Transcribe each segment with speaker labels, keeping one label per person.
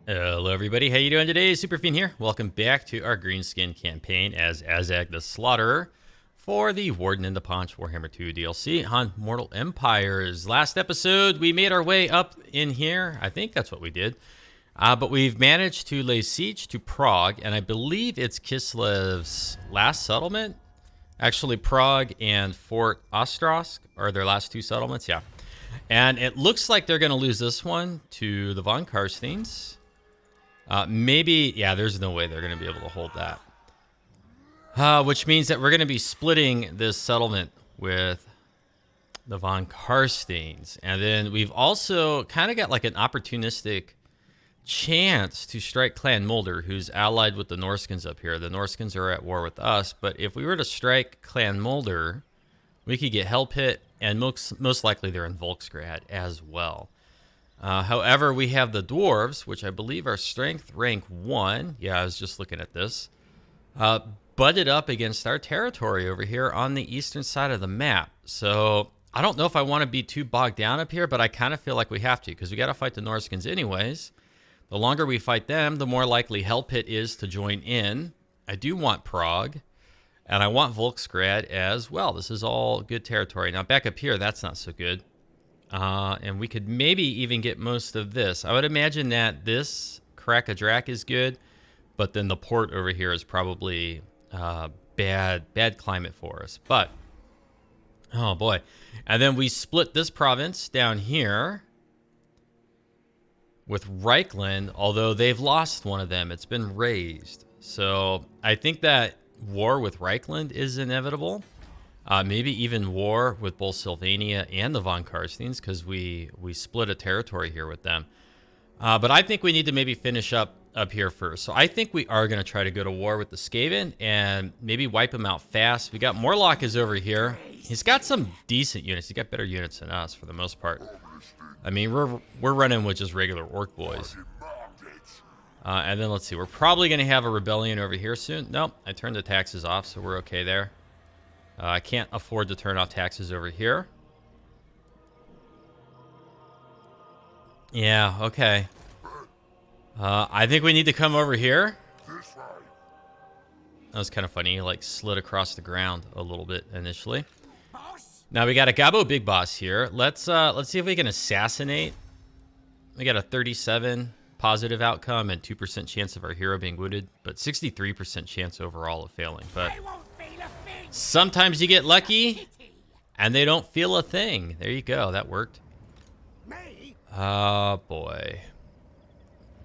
Speaker 1: Hello everybody, how you doing today? Superfiend here. Welcome back to our Greenskin campaign as Azhag the Slaughterer for the Warden and the Paunch Warhammer 2 DLC on Mortal Empires. Last episode, we made our way up in here. I think that's what we did. But we've managed to lay siege to Praag, and I believe it's Kislev's last settlement. Actually, Praag and Fort Ostrosk are their last two settlements, yeah. And it looks like they're going to lose this one to the von Karsteins. Maybe, yeah, there's no way they're going to be able to hold that. Which means that we're going to be splitting this settlement with the von Karsteins. And then we've also kind of got like an opportunistic chance to strike Clan Moulder, who's allied with the Norskins up here. The Norskins are at war with us, but if we were to strike Clan Moulder, we could get Hell Pit, and most likely they're in Volksgrad as well. However, we have the dwarves, which I believe are strength rank 1. Yeah, I was just looking at this. Butted up against our territory over here on the eastern side of the map. So I don't know if I want to be too bogged down up here, but I kind of feel like we have to, because we got to fight the Norskins anyways. The longer we fight them, the more likely Hell Pit is to join in. I do want Prague, and I want Volksgrad as well. This is all good territory. Now back up here, that's not so good. And we could maybe even get most of this. I would imagine that this Crack-a-Drac is good, but then the port over here is probably bad climate for us. But, oh boy. And then we split this province down here with Reichland, although they've lost one of them. It's been raised. So I think that war with Reichland is inevitable. Maybe even war with both Sylvania and the von Karsteins, because we split a territory here with them. But I think we need to maybe finish up here first. So I think we are going to try to go to war with the Skaven and maybe wipe them out fast. We got Morlock is over here. He's got some decent units. He's got better units than us for the most part. I mean, we're running with just regular orc boys. And then let's see. We're probably going to have a rebellion over here soon. Nope, I turned the taxes off, so we're okay there. I can't afford to turn off taxes over here. Yeah, okay. I think we need to come over here. That was kind of funny. He like slid across the ground a little bit initially. Now we got a Gabo Big Boss here. Let's see if we can assassinate. We got a 37 positive outcome and 2% chance of our hero being wounded, but 63% chance overall of failing. But sometimes you get lucky, and they don't feel a thing. There you go. That worked. Oh, boy.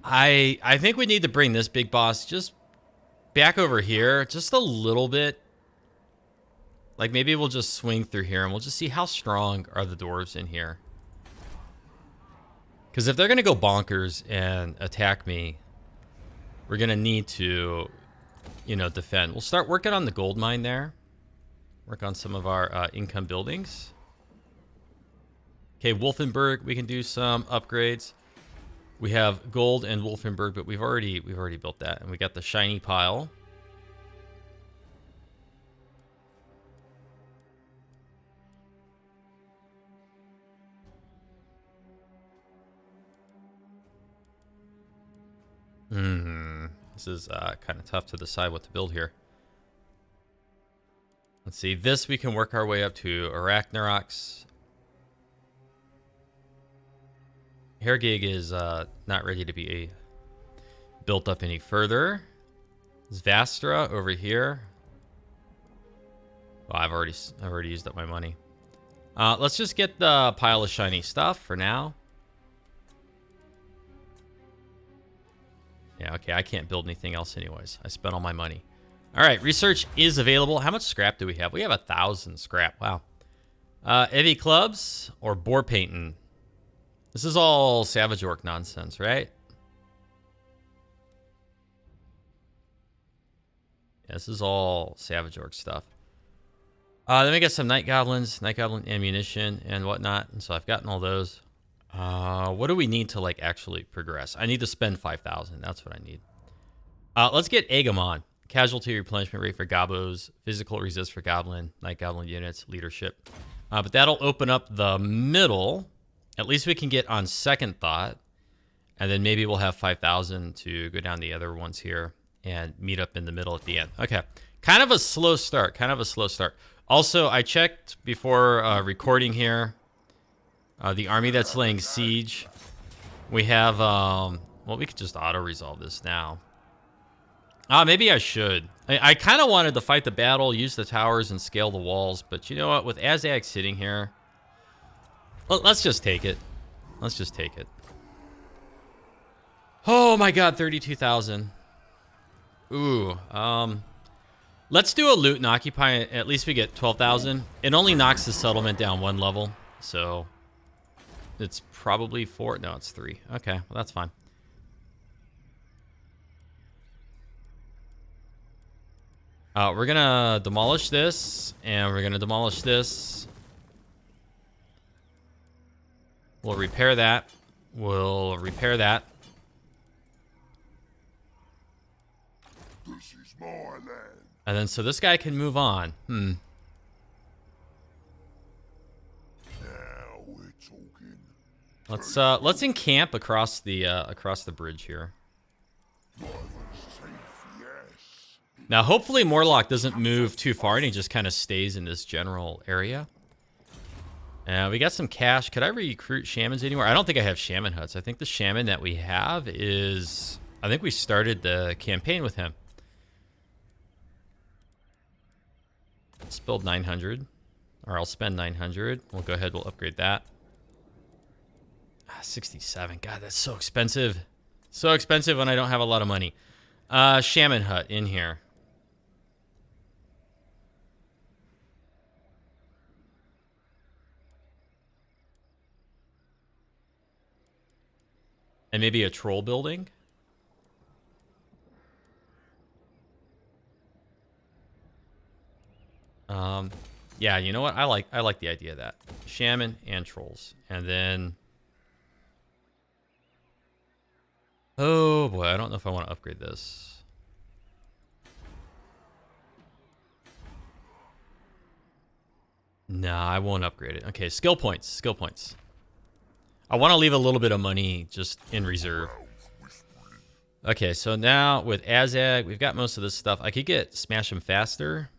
Speaker 1: I think we need to bring this big boss just back over here just a little bit. Like, maybe we'll just swing through here, and we'll just see how strong are the dwarves in here. Because if they're going to go bonkers and attack me, we're going to need to, you know, defend. We'll start working on the gold mine there. Work on some of our income buildings. Okay, Wolfenburg, we can do some upgrades. We have gold and Wolfenburg, but we've already built that, and we got the shiny pile. This is kind of tough to decide what to build here. Let's see, this we can work our way up to Arachnarox. Hergig is not ready to be built up any further. Zvastra over here. Well, I've already used up my money. Let's just get the pile of shiny stuff for now. Yeah, okay, I can't build anything else anyways. I spent all my money. All right, research is available. How much scrap do we have? We have 1,000 scrap. Wow. Heavy clubs or boar painting? This is all Savage Orc nonsense, right? Yeah, this is all Savage Orc stuff. Then we got some Night Goblins, Night Goblin ammunition and whatnot. And so I've gotten all those. What do we need to like actually progress? I need to spend 5,000. That's what I need. Let's get Agamon. Casualty replenishment rate for Gabos, physical resist for Goblin, Night Goblin units, leadership. But that'll open up the middle. At least we can get on second thought. And then maybe we'll have 5,000 to go down the other ones here and meet up in the middle at the end. Okay. Kind of a slow start. Kind of a slow start. Also, I checked before recording here. The army that's laying siege. We have, well, we could just auto-resolve this now. Maybe I should. I kind of wanted to fight the battle, use the towers, and scale the walls. But you know what? With Azhag sitting here, well, let's just take it. Let's just take it. Oh my god, 32,000. Ooh, let's do a loot and occupy. At least we get 12,000. It only knocks the settlement down 1 level, so it's probably 4. No, it's 3. Okay, well, that's fine. We're gonna demolish this, and we're gonna demolish this. We'll repair that. We'll repair that.
Speaker 2: This is my land.
Speaker 1: And then so this guy can move on.
Speaker 2: Now we're talking.
Speaker 1: Let's encamp across the bridge here.
Speaker 2: Safe, yes.
Speaker 1: Now hopefully Morlock doesn't move too far and he just kind of stays in this general area. We got some cash. Could I recruit shamans anywhere? I don't think I have shaman huts. I think the shaman that we have is... I think we started the campaign with him. Let's build 900. Or I'll spend 900. We'll go ahead, we'll upgrade that. 67. God, that's so expensive. So expensive when I don't have a lot of money. Shaman hut in here. And maybe a troll building. Yeah, you know what? I like the idea of that. Shaman and trolls. And then... oh boy, I don't know if I want to upgrade this. Nah, I won't upgrade it. Okay, skill points. Skill points. I want to leave a little bit of money just in reserve. Okay, so now with Azhag, we've got most of this stuff. I could get Smash him faster.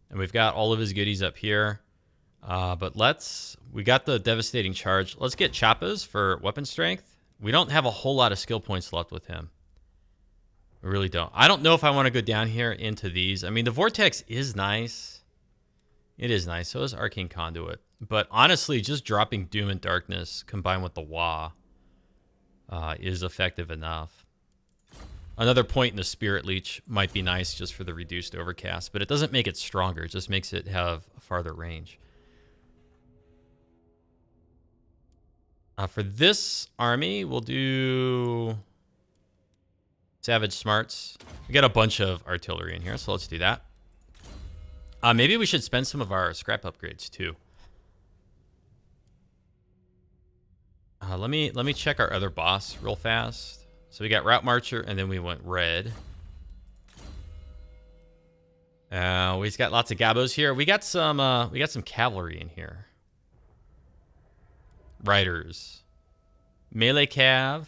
Speaker 1: And we've got all of his goodies up here. But we got the devastating charge. Let's get Chappas for weapon strength. We don't have a whole lot of skill points left with him. We really don't. I don't know if I want to go down here into these. I mean, the Vortex is nice. It is nice. So is Arcane Conduit. But honestly, just dropping Doom and Darkness combined with the Wa is effective enough. Another point in the Spirit Leech might be nice just for the reduced overcast, but it doesn't make it stronger. It just makes it have a farther range. For this army, we'll do Savage Smarts. We got a bunch of artillery in here, so let's do that. Maybe we should spend some of our scrap upgrades too. Let me check our other boss real fast. So we got Route Marcher, and then we went red. We've got lots of Gabos here. We got some cavalry in here. Riders. Melee Cav.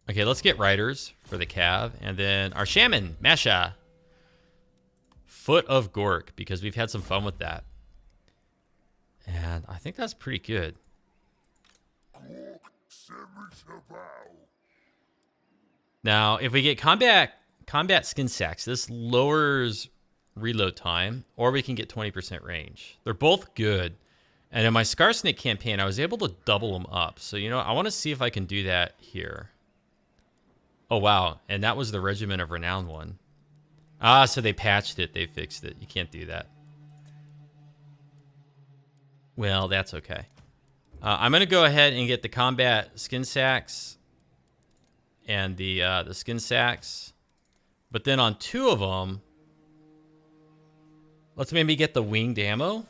Speaker 1: Okay, let's get riders for the Cav. And then our Shaman, Masha. Foot of Gork, because we've had some fun with that. And I think that's pretty good. Now, if we get combat skin sacks, this lowers reload time, or we can get 20% range. They're both good. And in my Scar Snake campaign, I was able to double them up. So, you know, I want to see if I can do that here. Oh, wow. And that was the Regiment of Renown one. So they patched it. They fixed it. You can't do that. Well, that's okay. I'm going to go ahead and get the combat skin sacks and the skin sacks. But then on 2 of them, let's maybe get the winged ammo.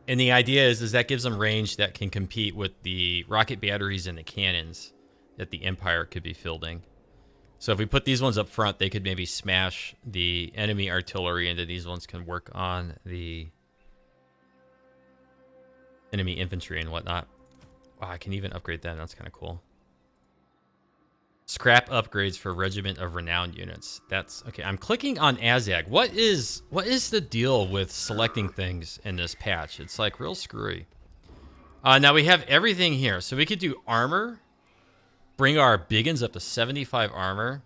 Speaker 1: And the idea is that gives them range that can compete with the rocket batteries and the cannons that the Empire could be fielding. So if we put these ones up front, they could maybe smash the enemy artillery, and then these ones can work on the enemy infantry and whatnot. Wow, I can even upgrade that. That's kind of cool. Scrap upgrades for Regiment of Renowned units. That's okay. I'm clicking on Azhag. What is the deal with selecting things in this patch? It's like real screwy. Now we have everything here. So we could do armor. Bring our biggins up to 75 armor.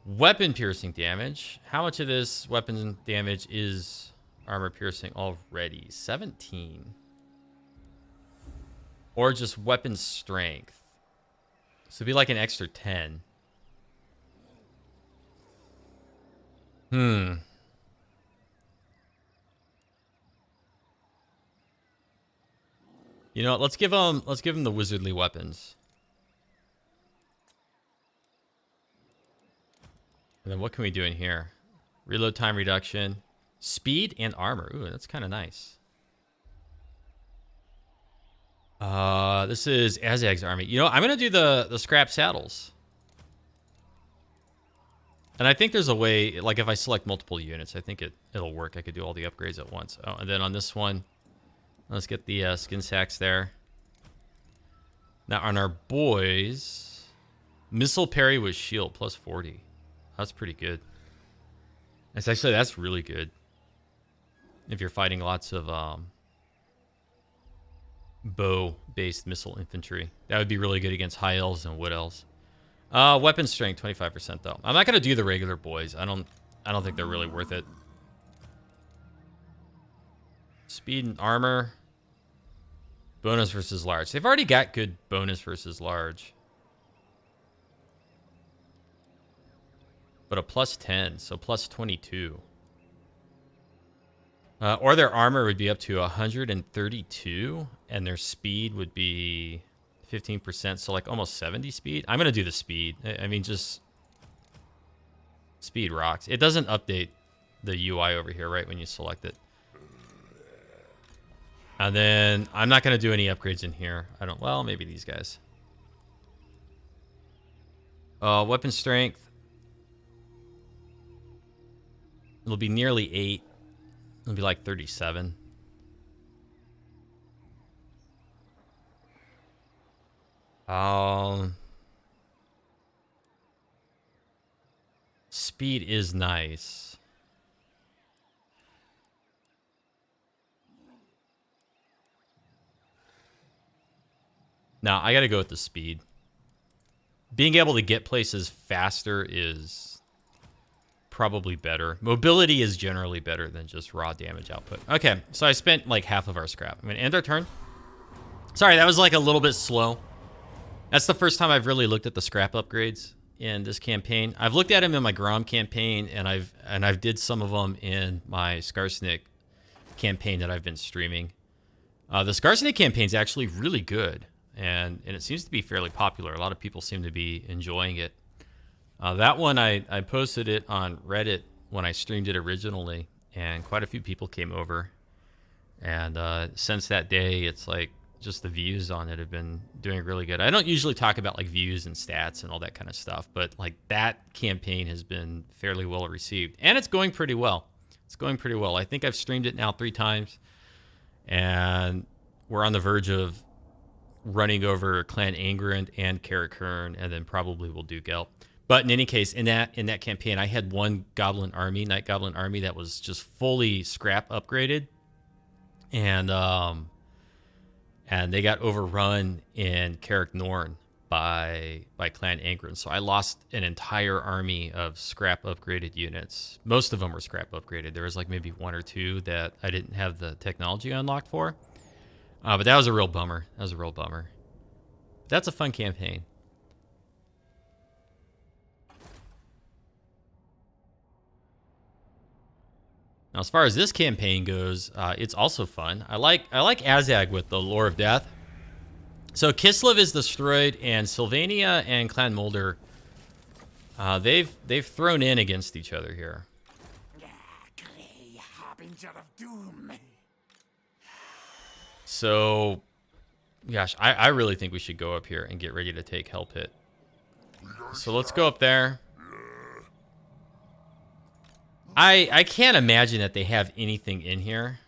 Speaker 1: Weapon piercing damage. How much of this weapon damage is armor piercing already? 17. Or just weapon strength. So it'd be like an extra 10. You know what? Let's give them the wizardly weapons. And then what can we do in here? Reload time reduction, speed and armor. Ooh, that's kind of nice. This is Azhag's army. You know, I'm gonna do the scrap saddles. And I think there's a way, like if I select multiple units, I think it'll work. I could do all the upgrades at once. Oh, and then on this one, let's get the skin sacks there. Now on our boys, missile parry with shield plus 40. That's pretty good. That's really good. If you're fighting lots of bow-based missile infantry, that would be really good against high elves and wood elves. Weapon strength 25% though. I'm not gonna do the regular boys. I don't think they're really worth it. Speed and armor. Bonus versus large. They've already got good bonus versus large. But a plus 10, so plus 22. Or their armor would be up to 132, and their speed would be 15%, so like almost 70 speed. I'm going to do the speed. I mean, just speed rocks. It doesn't update the UI over here, right, when you select it. And then I'm not going to do any upgrades in here. Well, maybe these guys. Weapon strength. It'll be nearly 8. It'll be like 37. Speed is nice. Now, I gotta go with the speed. Being able to get places faster is probably better. Mobility is generally better than just raw damage output. Okay, so I spent like half of our scrap. I'm gonna end our turn. Sorry, that was like a little bit slow. That's the first time I've really looked at the scrap upgrades in this campaign. I've looked at them in my Grom campaign, and I've did some of them in my Skarsnik campaign that I've been streaming. The Skarsnik campaign is actually really good, and it seems to be fairly popular. A lot of people seem to be enjoying it. That one, I posted it on Reddit when I streamed it originally, and quite a few people came over. And since that day, it's like just the views on it have been doing really good. I don't usually talk about like views and stats and all that kind of stuff, but like that campaign has been fairly well received, and it's going pretty well. It's going pretty well. I think I've streamed it now 3 times, and we're on the verge of running over Clan Angrand and Karakern, and then probably we'll do Gelp. But in any case, in that campaign, I had one Goblin army, Night Goblin army, that was just fully scrap upgraded, and they got overrun in Karak Norn by Clan Angrand. So I lost an entire army of scrap upgraded units. Most of them were scrap upgraded. There was like maybe 1 or 2 that I didn't have the technology unlocked for. But that was a real bummer. That's a fun campaign. Now, as far as this campaign goes, it's also fun. I like Azhag with the Lore of Death. So Kislev is destroyed, and Sylvania and Clan Moulder, they've thrown in against each other here. So, gosh, I really think we should go up here and get ready to take Hell Pit. So let's go up there. I can't imagine that they have anything in here.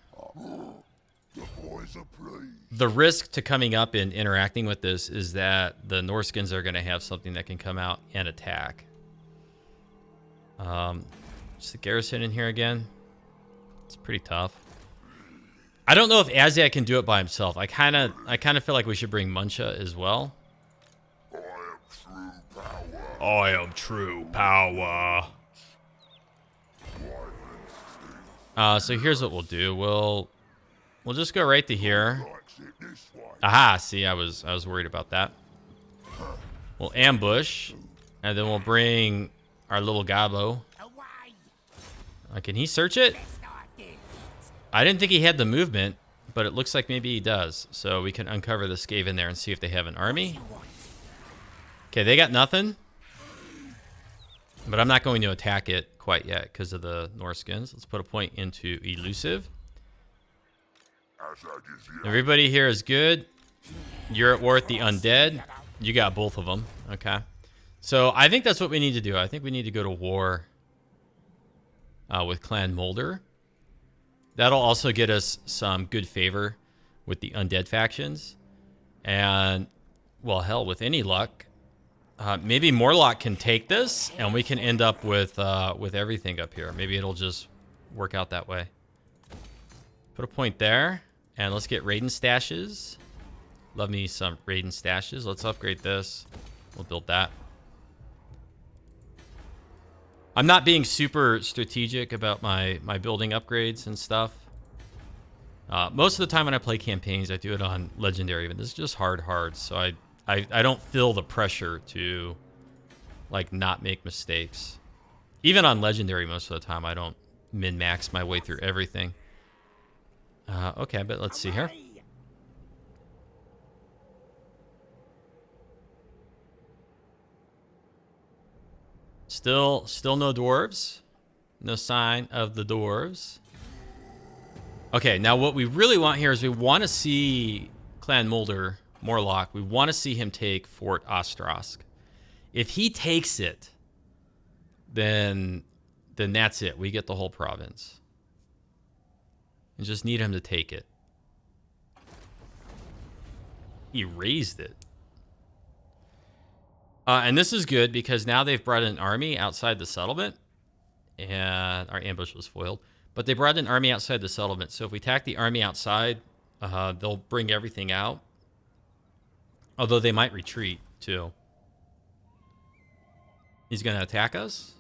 Speaker 2: The boys are pleased.
Speaker 1: The risk to coming up and interacting with this is that the Norskins are going to have something that can come out and attack. Just the garrison in here again. It's pretty tough. I don't know if Azhag can do it by himself. I kind of feel like we should bring Muncha as well. I am true power. So here's what we'll do. We'll just go right to here. Aha, see, I was worried about that. We'll ambush, and then we'll bring our little Gabo. Can he search it? I didn't think he had the movement, but it looks like maybe he does. So we can uncover the skaven there and see if they have an army. Okay, they got nothing. But I'm not going to attack it quite yet because of the Norskins. Let's put a point into elusive. Everybody here is good. You're at war with the undead. You got both of them. Okay. So I think that's what we need to do. I think we need to go to war with Clan Moulder. That'll also get us some good favor with the undead factions. And, well, hell, with any luck, maybe Morlock can take this, and we can end up with everything up here. Maybe it'll just work out that way. Put a point there, and let's get Raiden stashes. Love me some Raiden stashes. Let's upgrade this. We'll build that. I'm not being super strategic about my building upgrades and stuff. Most of the time when I play campaigns, I do it on Legendary, but this is just hard, so I don't feel the pressure to, like, not make mistakes. Even on Legendary, most of the time, I don't min-max my way through everything. Okay, but let's see here. Still no dwarves. No sign of the dwarves. Okay, now what we really want here is we want to see Clan Moulder, Morlock. We want to see him take Fort Ostrosk. If he takes it, then that's it. We get the whole province. And just need him to take it. He raised it. And this is good because now they've brought an army outside the settlement. And our ambush was foiled. But they brought an army outside the settlement. So if we attack the army outside, they'll bring everything out. Although they might retreat, too. He's going to attack us?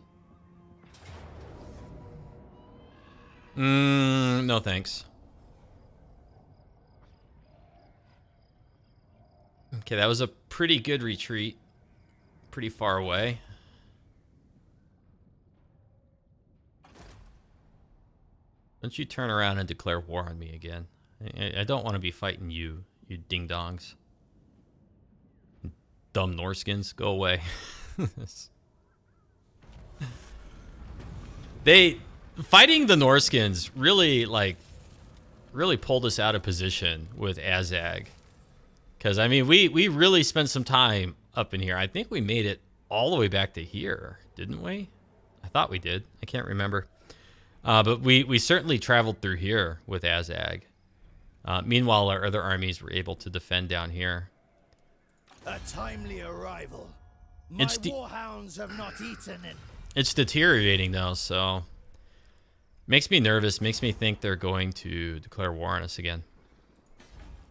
Speaker 1: No thanks. Okay, that was a pretty good retreat. Pretty far away. Don't you turn around and declare war on me again. I don't want to be fighting you, you ding-dongs. Dumb Norskins, go away. Fighting the Norskins really pulled us out of position with Azhag. Because, I mean, we really spent some time up in here. I think we made it all the way back to here, didn't we? I thought we did. I can't remember. But we certainly traveled through here with Azhag. Meanwhile, our other armies were able to defend down here.
Speaker 3: A timely arrival. My warhounds have not eaten it.
Speaker 1: It's deteriorating, though, so... Makes me nervous. Makes me think they're going to declare war on us again.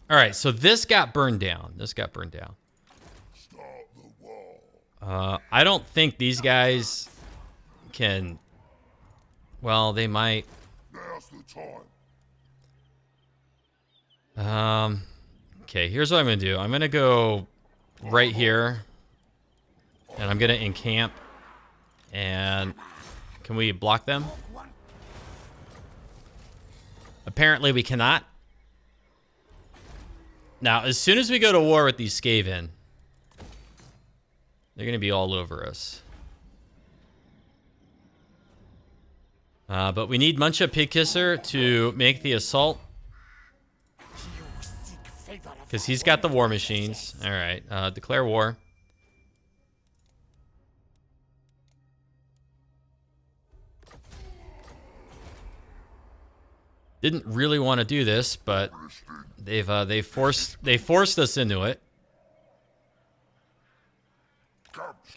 Speaker 1: All right, so this got burned down. Start the wall. I don't think these guys can... Well, they might...
Speaker 2: Now's the time.
Speaker 1: Okay, here's what I'm going to do. I'm going to go right here. And I'm going to encamp. And can we block them? Apparently we cannot. Now, as soon as we go to war with these skaven, they're going to be all over us. But we need Muncha Pigkisser to make the assault. Because he's got the war machines. All right, declare war. Didn't really want to do this, but they forced us into it.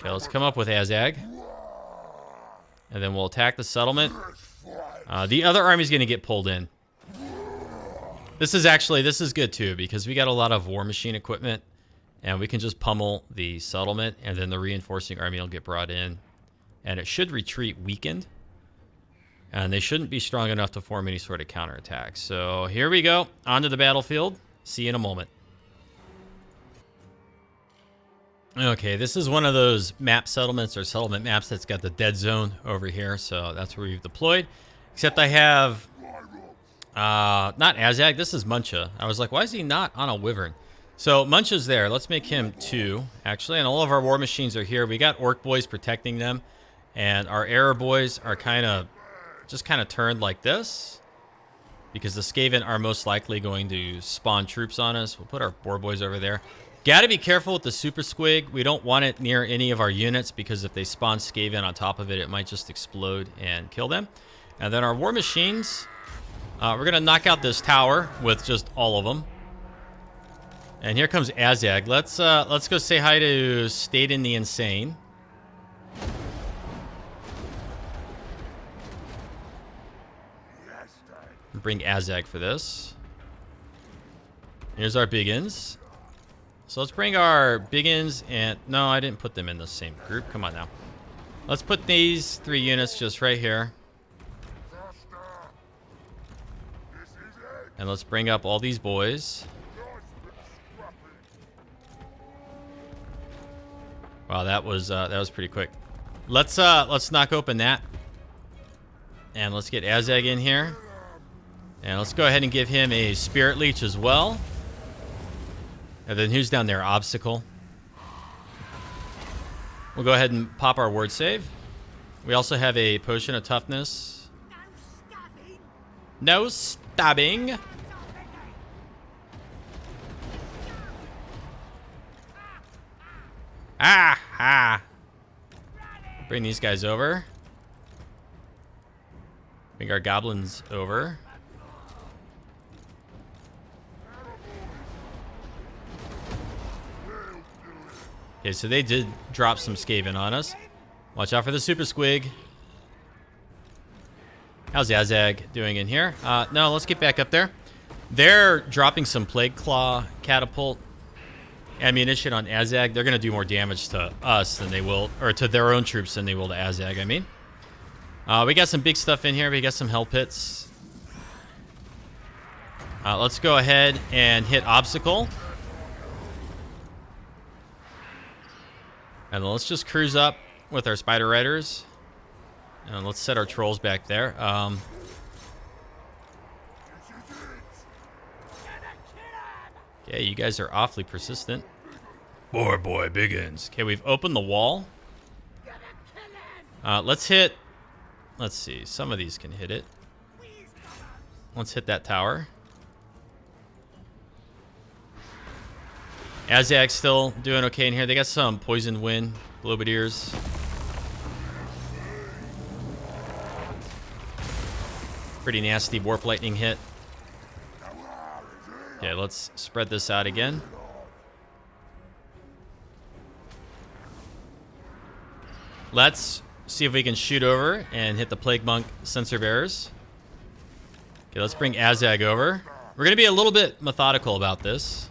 Speaker 1: Okay, let's come up with Azhag. And then we'll attack the settlement. The other army's going to get pulled in. This is good too, because we got a lot of war machine equipment. And we can just pummel the settlement, and then the reinforcing army will get brought in. And it should retreat weakened. And they shouldn't be strong enough to form any sort of counterattack. So here we go. Onto the battlefield. See you in a moment. Okay, this is one of those map settlements or settlement maps that's got the dead zone over here. So that's where we've deployed. Except I have... not Azhag. This is Muncha. I was like, why is he not on a wyvern? So Muncha's there. Let's make him 2, actually. And all of our war machines are here. We got orc boys protecting them. And our error boys are just kind of turned like this. Because the skaven are most likely going to spawn troops on us. We'll put our boar boys over there. Gotta be careful with the super squig. We don't want it near any of our units, because if they spawn skaven on top of it, it might just explode and kill them. And then our war machines, we're gonna knock out this tower with just all of them. And here comes Azhag. Let's go say hi to Staden the Insane. Bring Azhag for this. Here's our biggins. So let's bring our biggins and... No, I didn't put them in the same group. Come on now. Let's put these 3 units just right here. And let's bring up all these boys. Wow, that was pretty quick. Let's knock open that. And let's get Azhag in here. And let's go ahead and give him a Spirit Leech as well. And then who's down there? Obstacle. We'll go ahead and pop our word save. We also have a Potion of Toughness. No stabbing. Ah ha. Bring these guys over. Bring our goblins over. Okay, so they did drop some skaven on us. Watch out for the super squig. How's Azhag doing in here? No, let's get back up there. They're dropping some Plague Claw catapult ammunition on Azhag. They're going to do more damage to us than they will, or to their own troops than they will to Azhag, I mean. We got some big stuff in here. We got some hell pits. Let's go ahead and hit Obstacle. And then let's just cruise up with our Spider Riders. And let's set our trolls back there. Yeah, you guys are awfully persistent. Boy, biggins. Okay, we've opened the wall. Let's hit... Let's see. Some of these can hit it. Let's hit that tower. Azhag's still doing okay in here. They got some Poison Wind, Globadiers. Pretty nasty Warp Lightning hit. Okay, let's spread this out again. Let's see if we can shoot over and hit the Plague Monk Sensor Bearers. Okay, let's bring Azhag over. We're going to be a little bit methodical about this.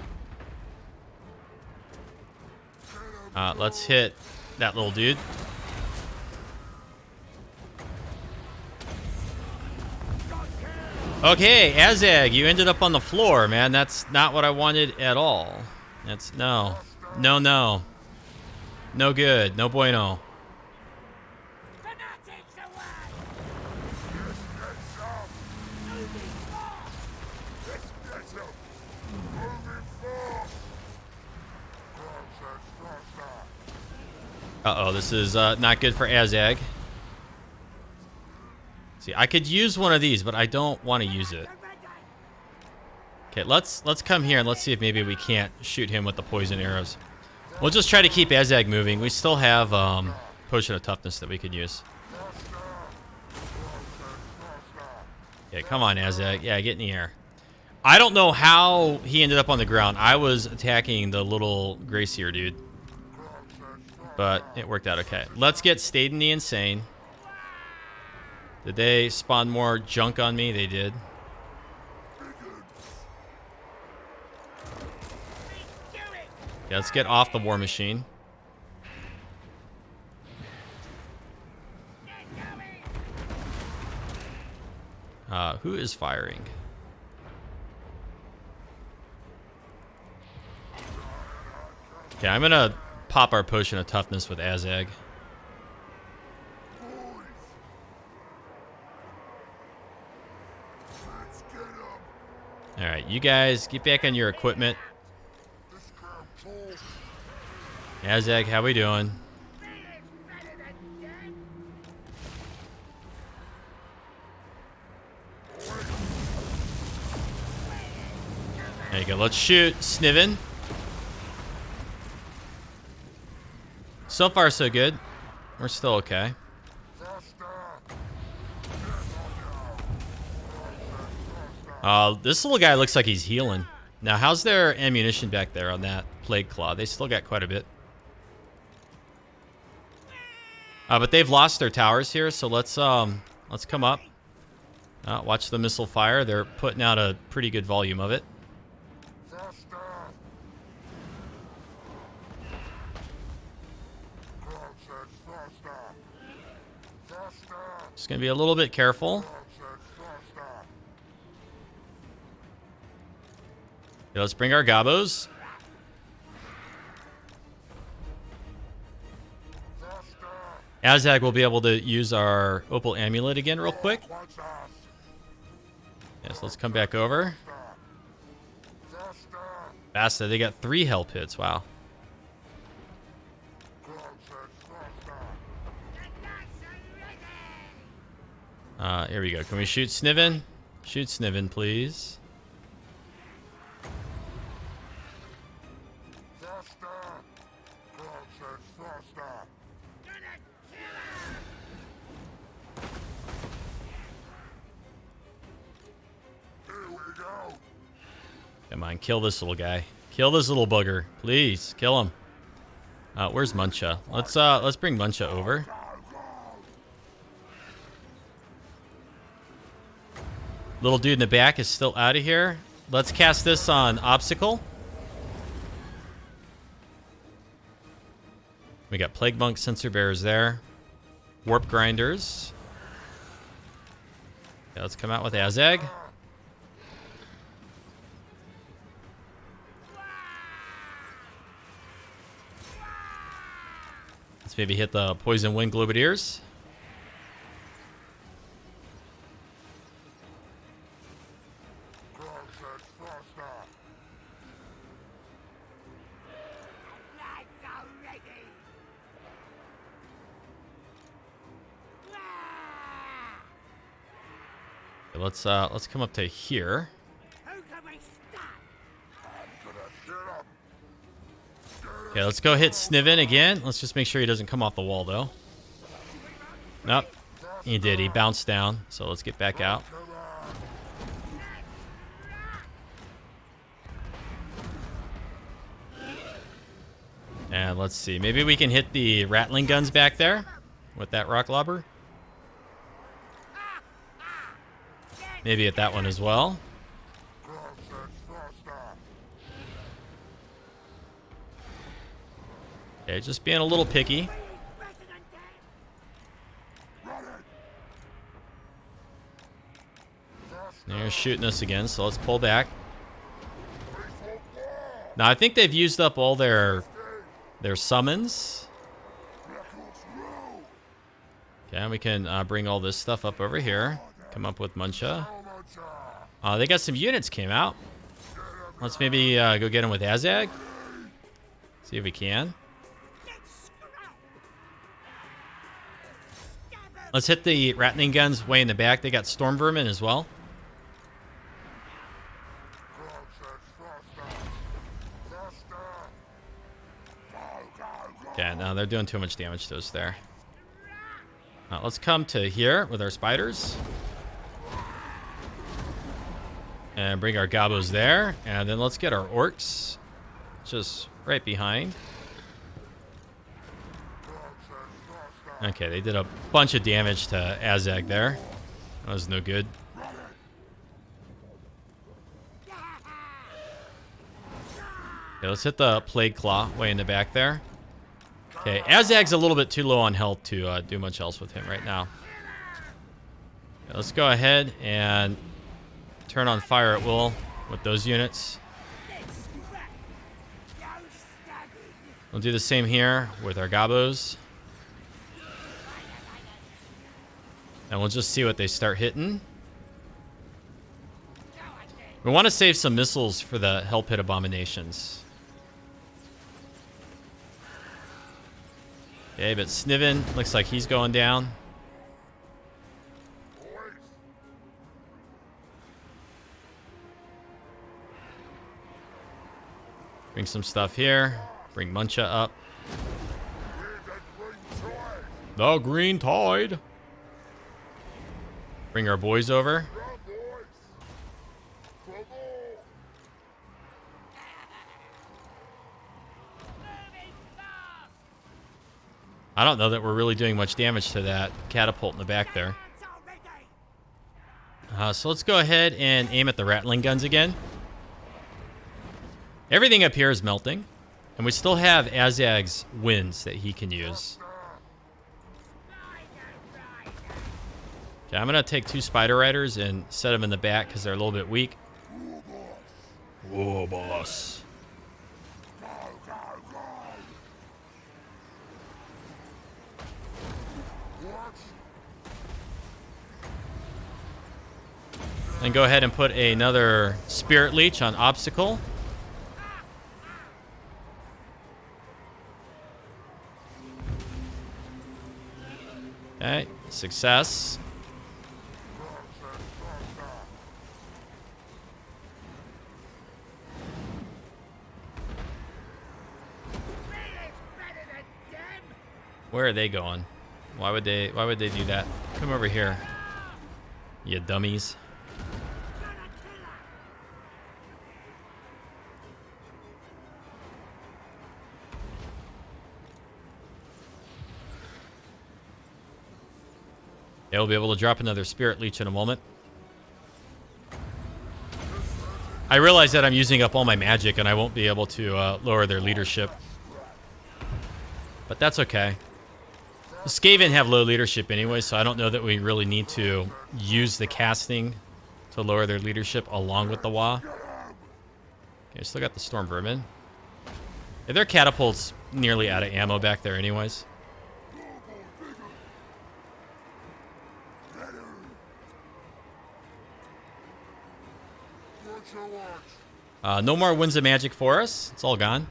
Speaker 1: Let's hit that little dude. Okay, Azhag, you ended up on the floor, man. That's not what I wanted at all. That's... No. No, no. No good. No bueno. Uh-oh, this is not good for Azhag. See, I could use one of these, but I don't want to use it. Okay, let's come here and let's see if maybe we can't shoot him with the poison arrows. We'll just try to keep Azhag moving. We still have Potion of Toughness that we could use. Yeah, come on, Azhag. Yeah, get in the air. I don't know how he ended up on the ground. I was attacking the little Gracier dude. But it worked out okay. Let's get Staden the Insane. Did they spawn more junk on me? They did. Yeah, let's get off the war machine. Who is firing? Okay, I'm gonna pop our potion of toughness with Azhag. Alright, you guys get back on your equipment. Azhag, how we doing? There you go. Let's shoot Sniven. So far, so good. We're still okay. This little guy looks like he's healing. Now, how's their ammunition back there on that Plague Claw? They still got quite a bit. But they've lost their towers here, so let's come up. Watch the missile fire. They're putting out a pretty good volume of it. Just gonna be a little bit careful. Yeah, let's bring our gobos. Azhag will be able to use our Opal Amulet again real quick. Yes, let's come back over. Basta, they got 3 hell pits. Wow. Here we go. Can we shoot Sniven? Shoot Sniven, please. Come on, kill this little guy. Kill this little bugger, please. Kill him. Where's Muncha? Let's bring Muncha over. Little dude in the back is still out of here. Let's cast this on Obstacle. We got Plague Monk Sensor Bearers there. Warp Grinders. Okay, let's come out with Azhag. Let's maybe hit the Poison Wind Globadiers. Let's come up to here. Okay, let's go hit Sniven again. Let's just make sure he doesn't come off the wall, though. Nope. He did. He bounced down. So let's get back out. And let's see. Maybe we can hit the rattling guns back there with that rock lobber. Maybe hit that one as well. Okay, just being a little picky. They're shooting us again, so let's pull back. Now, I think they've used up all their summons. Okay, and we can bring all this stuff up over here. Come up with Muncha. They got some units came out. Let's maybe go get them with Azhag. See if we can. Let's hit the rattling guns way in the back. They got Storm Vermin as well. Okay, now they're doing too much damage to us there. Let's come to here with our spiders. And bring our gobos there. And then let's get our orcs just right behind. Okay, they did a bunch of damage to Azhag there. That was no good. Okay, let's hit the Plague Claw way in the back there. Okay, Azhag's a little bit too low on health to do much else with him right now. Okay, let's go ahead and turn on fire at will with those units. We'll do the same here with our gobos. And we'll just see what they start hitting. We want to save some missiles for the Hell Pit Abominations. Okay, but Sniven looks like he's going down. Bring some stuff here. Bring Muncha up. The Green Tide. Bring our boys over. I don't know that we're really doing much damage to that catapult in the back there. So let's go ahead and aim at the rattling guns again. Everything up here is melting. And we still have Azhag's winds that he can use. Okay, I'm going to take 2 Spider Riders and set them in the back because they're a little bit weak. Whoa, boss. And go ahead and put another Spirit Leech on Obstacle. Okay, success. Where are they going? Why would they do that? Come over here, you dummies. Yeah, we'll be able to drop another Spirit Leech in a moment. I realize that I'm using up all my magic and I won't be able to lower their leadership. But that's okay. The Skaven have low leadership anyway, so I don't know that we really need to use the casting to lower their leadership along with the Wa. Okay, still got the Storm Vermin. Yeah, their catapult's nearly out of ammo back there anyways. No more Winds of Magic for us. It's all gone.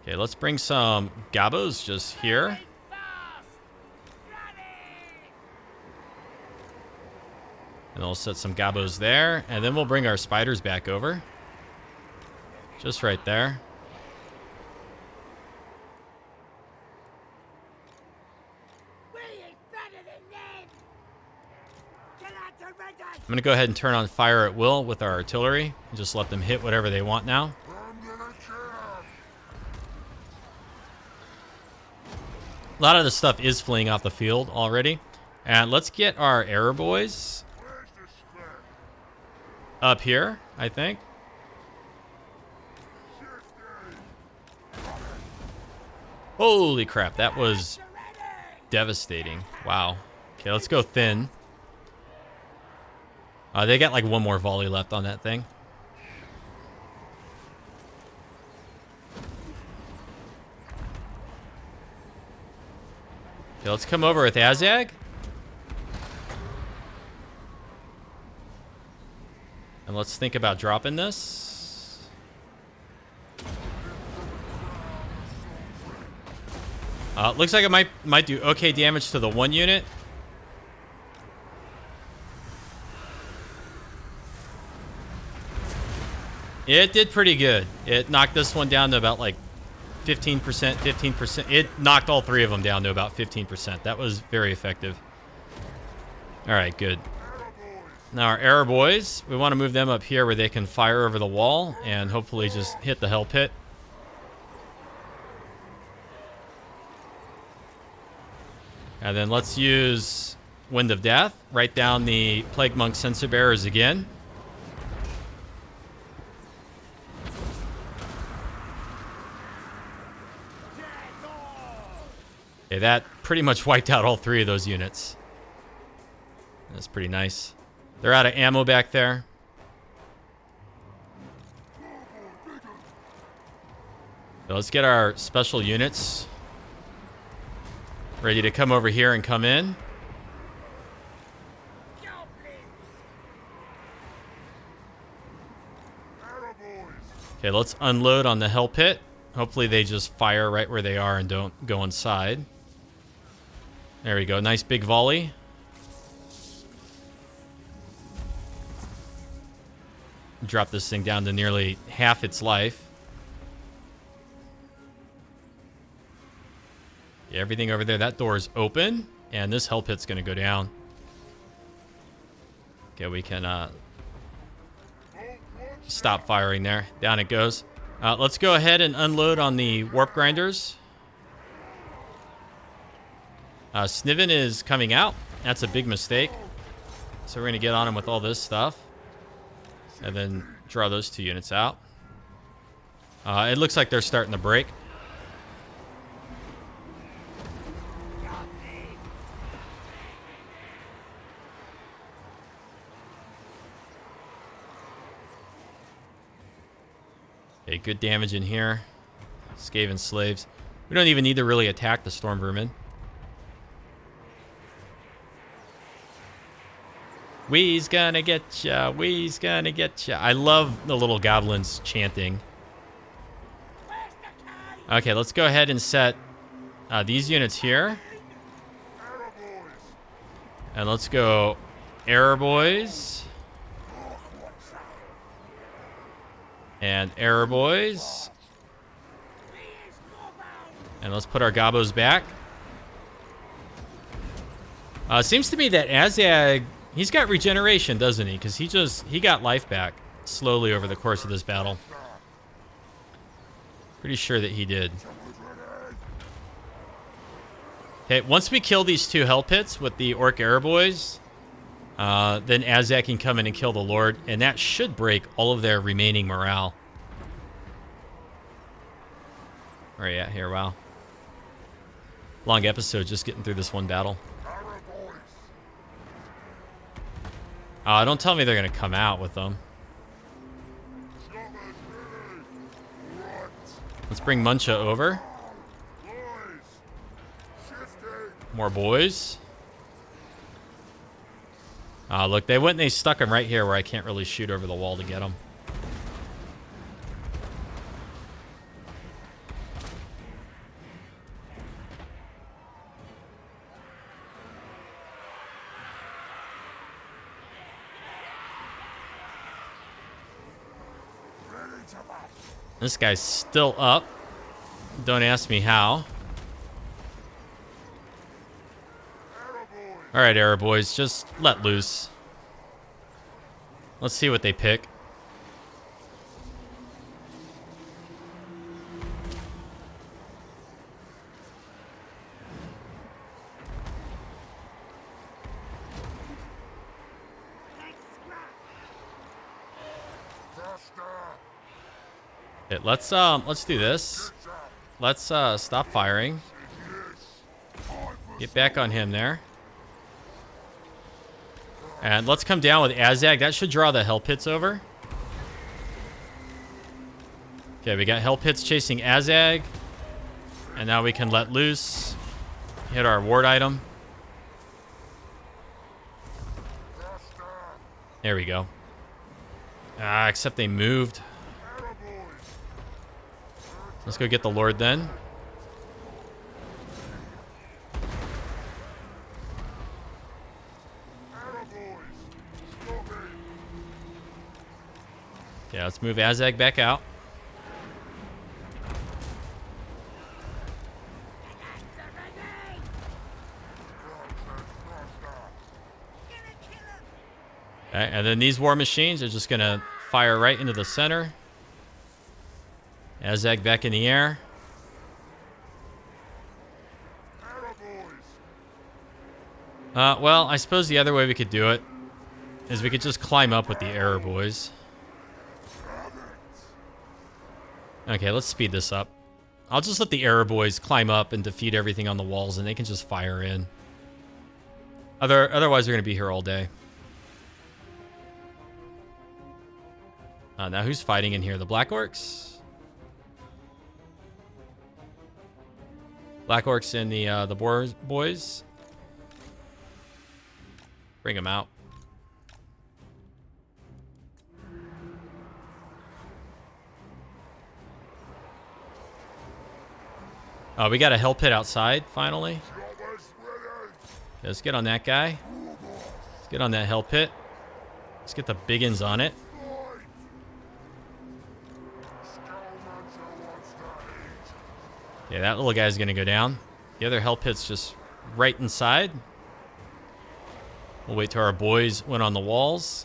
Speaker 1: Okay, let's bring some Gabos just here. And we'll set some Gabos there. And then we'll bring our spiders back over. Just right there. I'm going to go ahead and turn on fire at will with our artillery. And just let them hit whatever they want now. A lot of the stuff is fleeing off the field already. And let's get our arrow boys up here, I think. Holy crap, that was devastating. Wow. Okay, let's go thin. They got like one more volley left on that thing. Okay, let's come over with Azhag. And let's think about dropping this. Looks like it might do okay damage to the one unit. It did pretty good. It knocked this one down to about like 15%, 15%. It knocked all three of them down to about 15%. That was very effective. All right, good. Now our arrow boys, we want to move them up here where they can fire over the wall and hopefully just hit the hell pit. And then let's use Wind of Death right down the Plague Monk Censer Bearers again. Okay, that pretty much wiped out all three of those units. That's pretty nice. They're out of ammo back there. So let's get our special units ready to come over here and come in. Okay, let's unload on the hell pit. Hopefully they just fire right where they are and don't go inside. There we go. Nice big volley. Drop this thing down to nearly half its life. Yeah, everything over there. That door is open, and this hell pit's going to go down. Okay, we can stop firing there. Down it goes. Let's go ahead and unload on the warp grinders. Sniven is coming out. That's a big mistake. So we're going to get on him with all this stuff. And then draw those two units out. It looks like they're starting to break. Okay, good damage in here. Skaven slaves. We don't even need to really attack the storm vermin. We's gonna get ya, we's gonna get ya. I love the little goblins chanting. Okay, let's go ahead and set these units here. And let's go Arrow Boys. And Arrow Boys. And let's put our gobos back. Seems to me that Azhag, he's got regeneration, doesn't he? Because he got life back slowly over the course of this battle. Pretty sure that he did. Okay, once we kill these two hell pits with the Orc Arrow Boys, then Azhag can come in and kill the Lord, and that should break all of their remaining morale. Where are you at here? Wow. Long episode just getting through this one battle. Don't tell me they're going to come out with them. Let's bring Muncha over. More boys. Look, they went and they stuck him right here where I can't really shoot over the wall to get him. This guy's still up. Don't ask me how. All right, Arrow Boys, just let loose. Let's see what they pick. Okay, let's do this. Let's stop firing. Get back on him there. And let's come down with Azhag. That should draw the hell pits over. Okay, we got hell pits chasing Azhag. And now we can let loose. Hit our ward item. There we go. Except they moved. Let's go get the Lord then. Okay, let's move Azhag back out. Okay, and then these war machines are just going to fire right into the center. Azhag back in the air. Well, I suppose the other way we could do it is we could just climb up with the arrow boys. Okay, let's speed this up. I'll just let the arrow boys climb up and defeat everything on the walls, and they can just fire in. Otherwise, we're going to be here all day. Now, who's fighting in here? The Black Orcs? Black Orcs and the boys. Bring them out. Oh, we got a hell pit outside, finally. Let's get on that guy. Let's get on that hell pit. Let's get the biggins on it. Yeah, that little guy's gonna go down. The other hell pit's just right inside. We'll wait till our boys went on the walls.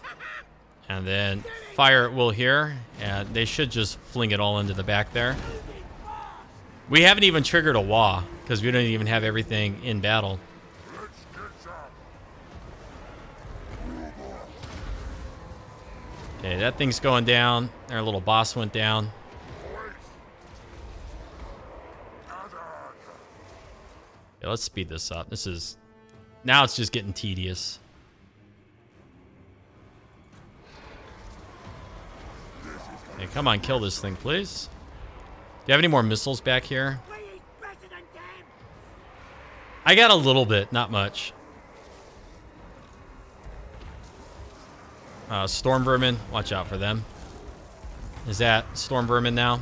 Speaker 1: And then fire at will here. And they should just fling it all into the back there. We haven't even triggered a wah, because we don't even have everything in battle. Okay, that thing's going down. Our little boss went down. Yeah, let's speed this up. Now it's just getting tedious. Hey, come on, kill this thing, please. Do you have any more missiles back here? I got a little bit, not much. Storm vermin, watch out for them. Is that storm vermin now?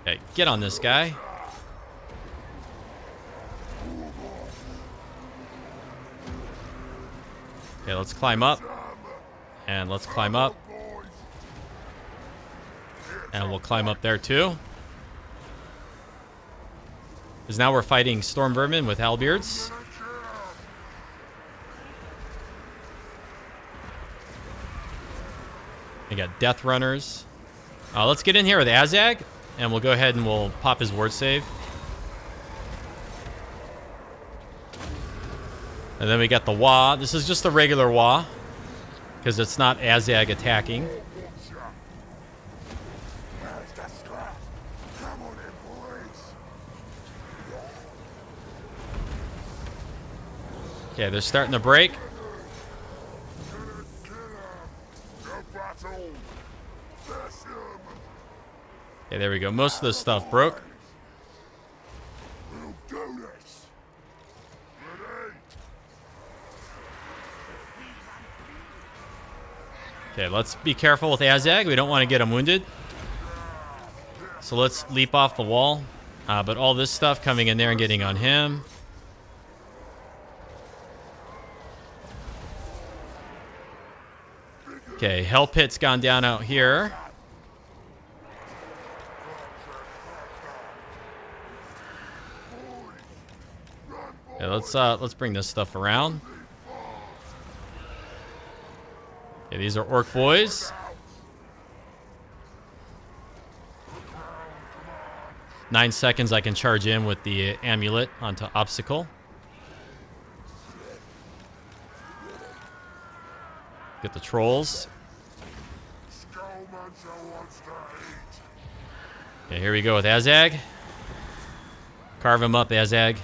Speaker 1: Okay, get on this guy. Okay, let's climb up. And let's climb up. And we'll climb up there too. Because now we're fighting storm vermin with halberds. We got death runners. Let's get in here with Azhag. And we'll go ahead and we'll pop his ward save. And then we got the wah. This is just a regular wah. Because it's not Azhag attacking. Okay, they're starting to break. Okay, there we go. Most of this stuff broke. Okay, let's be careful with Azhag. We don't want to get him wounded. So let's leap off the wall. But all this stuff coming in there and getting on him. Okay, Hell Pit's gone down out here. Okay, let's bring this stuff around. Okay, these are orc boys. 9 seconds I can charge in with the amulet onto obstacle. Get the trolls. Okay, here we go with Azhag. Carve him up, Azhag.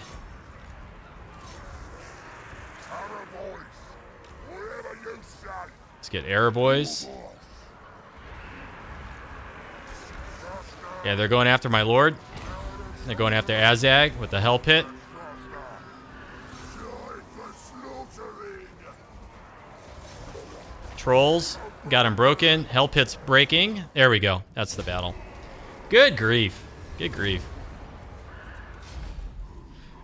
Speaker 1: Let's get arrow boys. Yeah, they're going after my lord. They're going after Azhag with the hell pit. Trolls got him broken. Hell pit's breaking. There we go. That's the battle. Good grief. Good grief.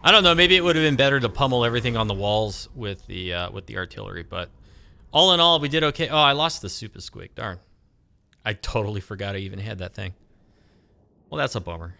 Speaker 1: I don't know. Maybe it would have been better to pummel everything on the walls with the artillery, but all in all, we did okay. Oh, I lost the super squeak. Darn. I totally forgot I even had that thing. Well, that's a bummer.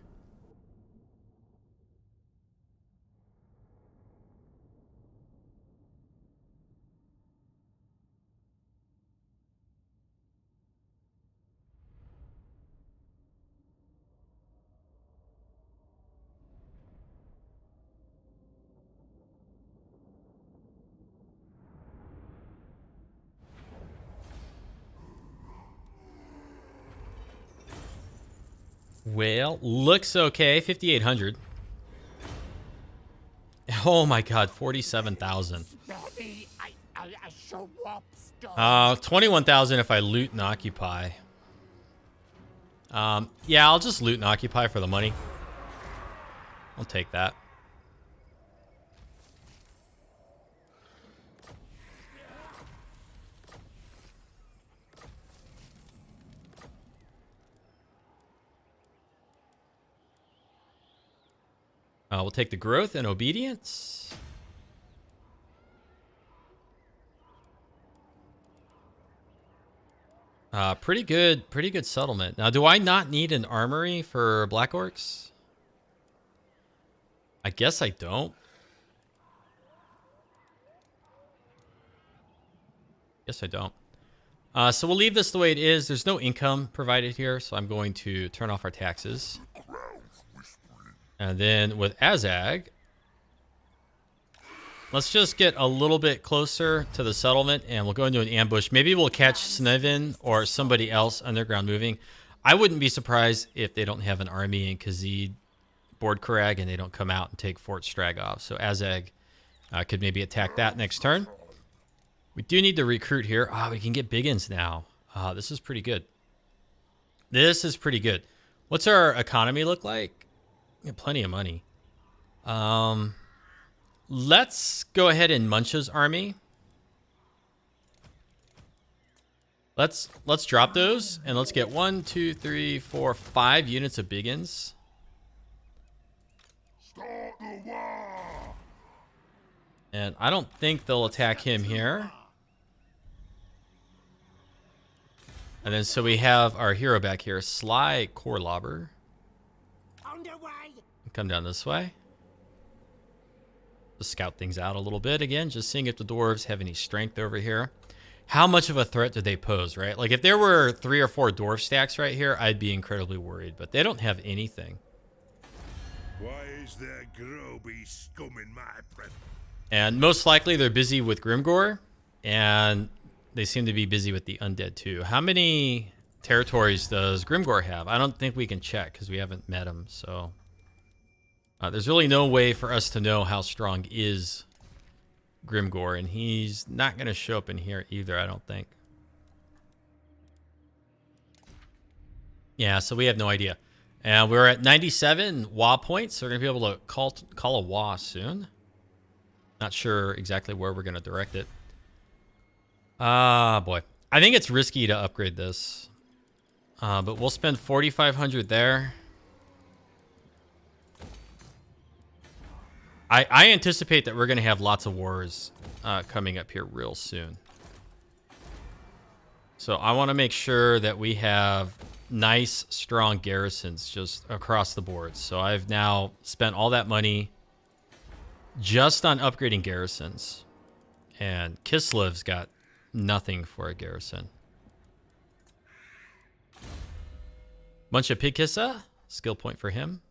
Speaker 1: Well, looks okay. 5,800. Oh my god, 47,000. 21,000 if I loot and occupy. Yeah, I'll just loot and occupy for the money. I'll take that. We'll take the growth and obedience. Pretty good settlement. Now, do I not need an armory for Black Orcs? I guess I don't. Guess I don't. So we'll leave this the way it is. There's no income provided here, so I'm going to turn off our taxes. And then with Azhag, let's just get a little bit closer to the settlement, and we'll go into an ambush. Maybe we'll catch Snevin or somebody else underground moving. I wouldn't be surprised if they don't have an army in Khaziid, board Praag, and they don't come out and take Fort Stragov. So Azhag could maybe attack that next turn. We do need to recruit here. We can get Biggins now. This is pretty good. This is pretty good. What's our economy look like? Plenty of money. Let's go ahead and Muncha's army. Let's drop those and let's get 1, 2, 3, 4, 5 units of Biggins.
Speaker 2: Start the war!
Speaker 1: And I don't think they'll attack him here. And then so we have our hero back here, Sly Corlobber. Come down this way. Just scout things out a little bit again, just seeing if the dwarves have any strength over here. How much of a threat do they pose, right? Like if there were 3 or 4 dwarf stacks right here, I'd be incredibly worried, but they don't have anything.
Speaker 2: Why is there groby scum in my presence?
Speaker 1: And most likely they're busy with Grimgore, and they seem to be busy with the undead too. How many territories does Grimgore have? I don't think we can check because we haven't met him, so... there's really no way for us to know how strong is Grimgore, and he's not going to show up in here either, I don't think. Yeah, so we have no idea. And we're at 97 WA points, so we're going to be able to call a WA soon. Not sure exactly where we're going to direct it. Boy. I think it's risky to upgrade this. But we'll spend 4,500 there. I anticipate that we're going to have lots of wars coming up here real soon. So I want to make sure that we have nice, strong garrisons just across the board. So I've now spent all that money just on upgrading garrisons. And Kislev's got nothing for a garrison. Muncha Pigkissa, skill point for him.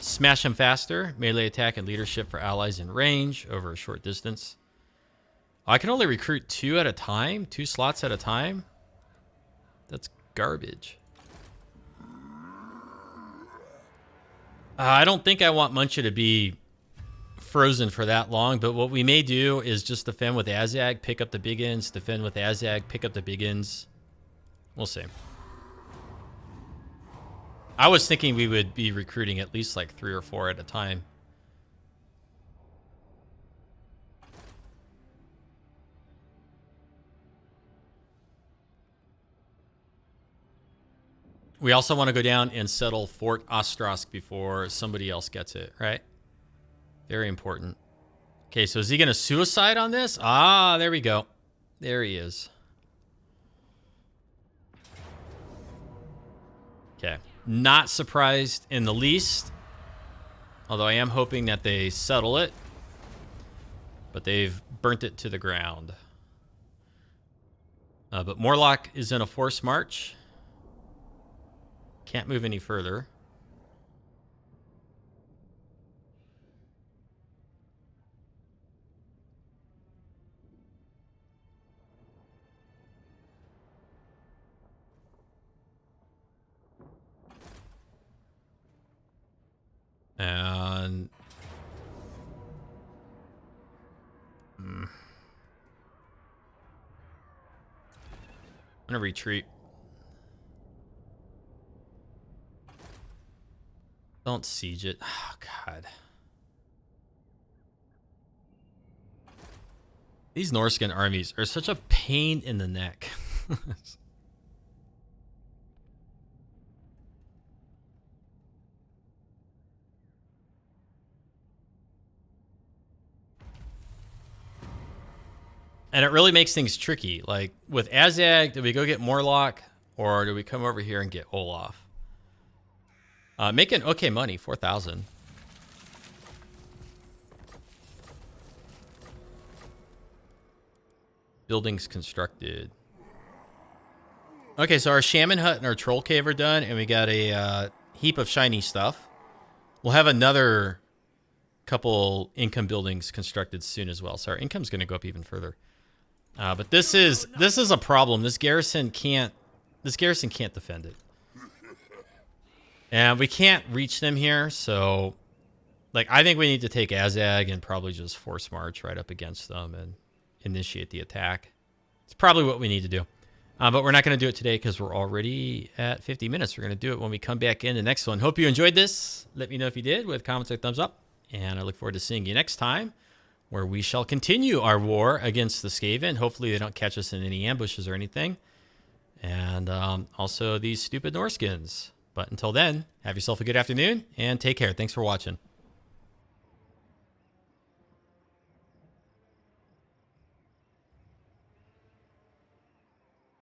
Speaker 1: Smash him faster, melee attack and leadership for allies in range over a short distance. I can only recruit 2 at a time, 2 slots at a time. That's garbage. I don't think I want Muncha to be frozen for that long, but what we may do is just defend with Azhag, pick up the Biggins, defend with Azhag, pick up the Biggins. We'll see. I was thinking we would be recruiting at least like 3 or 4 at a time. We also want to go down and settle Fort Ostrosk before somebody else gets it, right? Very important. Okay, so is he going to suicide on this? Ah, there we go. There he is. Okay. Not surprised in the least. Although I am hoping that they settle it. But they've burnt it to the ground. But Morlock is in a forced march. Can't move any further. And I'm gonna retreat. Don't siege it. Oh, God. These Norscan armies are such a pain in the neck. And it really makes things tricky. Like, with Azhag, do we go get Morlock, or do we come over here and get Olaf? Making okay money, 4,000. Buildings constructed. Okay, so our Shaman Hut and our Troll Cave are done, and we got a heap of shiny stuff. We'll have another couple income buildings constructed soon as well. So our income's going to go up even further. But this is a problem. This garrison can't defend it. And we can't reach them here, so like I think we need to take Azhag and probably just force march right up against them and initiate the attack. It's probably what we need to do. But we're not going to do it today because we're already at 50 minutes. We're going to do it when we come back in the next one. Hope you enjoyed this. Let me know if you did with comments or thumbs up. And I look forward to seeing you next time, where we shall continue our war against the Skaven. Hopefully they don't catch us in any ambushes or anything. And also these stupid Norskins. But until then, have yourself a good afternoon and take care. Thanks for watching.